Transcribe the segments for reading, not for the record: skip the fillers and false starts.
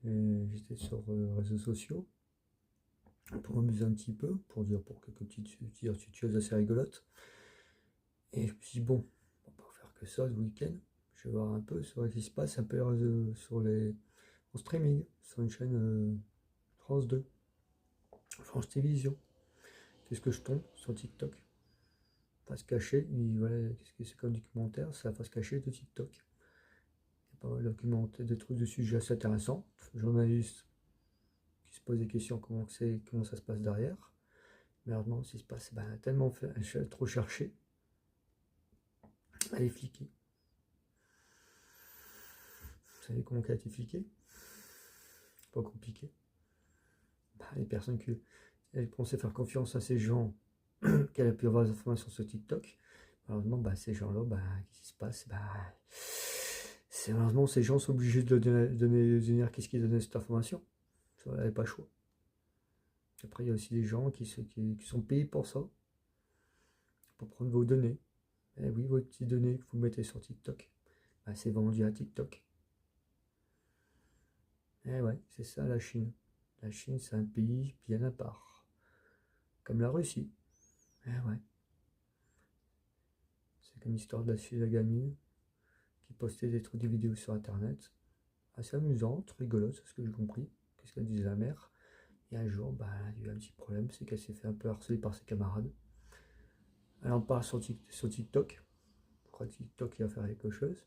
J'étais sur réseaux sociaux pour m'amuser un petit peu, pour quelques petites choses assez rigolotes. Et je me suis dit, bon, on va pas faire que ça le week-end. Je vais voir un peu sur ce qui se passe un peu en streaming, sur une chaîne France 2, France Télévisions. Qu'est-ce que je tombe sur TikTok? Face cachée, voilà, qu'est-ce que c'est comme documentaire? C'est la face cachée de TikTok. Il y a pas mal de documentaires, des trucs de sujets assez intéressants. Journalistes qui se posent des questions comment ça se passe derrière. Mais alors, ce qui se passe, tellement fait, trop cherché, elle est fliquée. Vous savez comment elle a été fliquée? Pas compliqué. Les personnes qui elles pensaient faire confiance à ces gens qu'elle a pu avoir des informations sur TikTok. Malheureusement, ces gens-là, qu'est-ce qui se passe? Malheureusement, ces gens sont obligés de donner qu'est-ce qu'ils donnaient cette information. Elle n'avait pas le choix. Après, il y a aussi des gens qui sont payés pour ça, pour prendre vos données. Et oui, vos petites données que vous mettez sur TikTok, c'est vendu à TikTok. Et ouais, c'est ça la Chine. La Chine, c'est un pays bien à part. Comme la Russie. Eh ouais. C'est comme l'histoire de la gamine qui postait des vidéos sur internet. Assez amusante, rigolote, c'est ce que j'ai compris. Qu'est-ce qu'elle disait la mère. Et un jour, elle a eu un petit problème, c'est qu'elle s'est fait un peu harceler par ses camarades. Elle en parle sur TikTok. Je crois que TikTok il va faire quelque chose.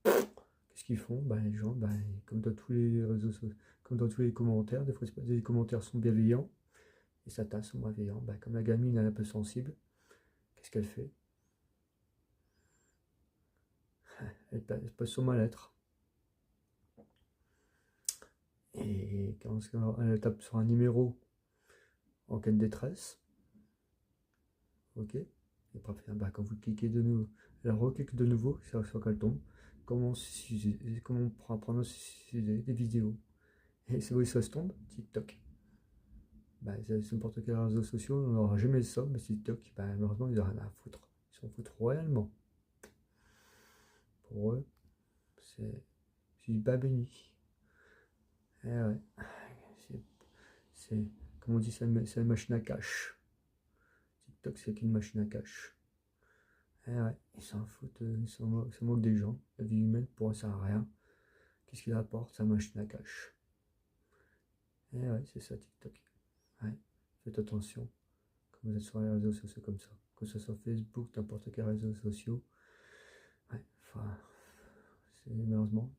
Qu'est-ce qu'ils font? Les gens, comme dans tous les réseaux sociaux, comme dans tous les commentaires, des fois les commentaires sont bienveillants et certains sont malveillants. Comme la gamine elle est un peu sensible, qu'est-ce qu'elle fait? Elle passe son mal-être. Et quand elle tape sur un numéro en cas de détresse, ok, et quand vous cliquez de nouveau, elle reclique de nouveau, c'est sur qu'elle tombe. Comment on pourra apprendre des vidéos? Et c'est où ça se tombe? TikTok. C'est n'importe quel réseau social, on n'aura jamais ça, mais TikTok, malheureusement, ils n'ont rien à foutre. Ils s'en foutent royalement. Pour eux, c'est du bas béni. Et ouais, c'est comme on dit, c'est une machine à cash. TikTok, c'est qu'une machine à cash. Et ouais, ils s'en foutent, ils s'en moquent des gens. La vie humaine, pour eux, ça sert à rien. Qu'est-ce qu'il apporte? C'est une machine à cash. Et ouais, c'est ça, TikTok. Ouais, faites attention quand vous êtes sur les réseaux sociaux comme ça. Que ce soit Facebook, n'importe quel réseau social. Ouais, enfin, malheureusement,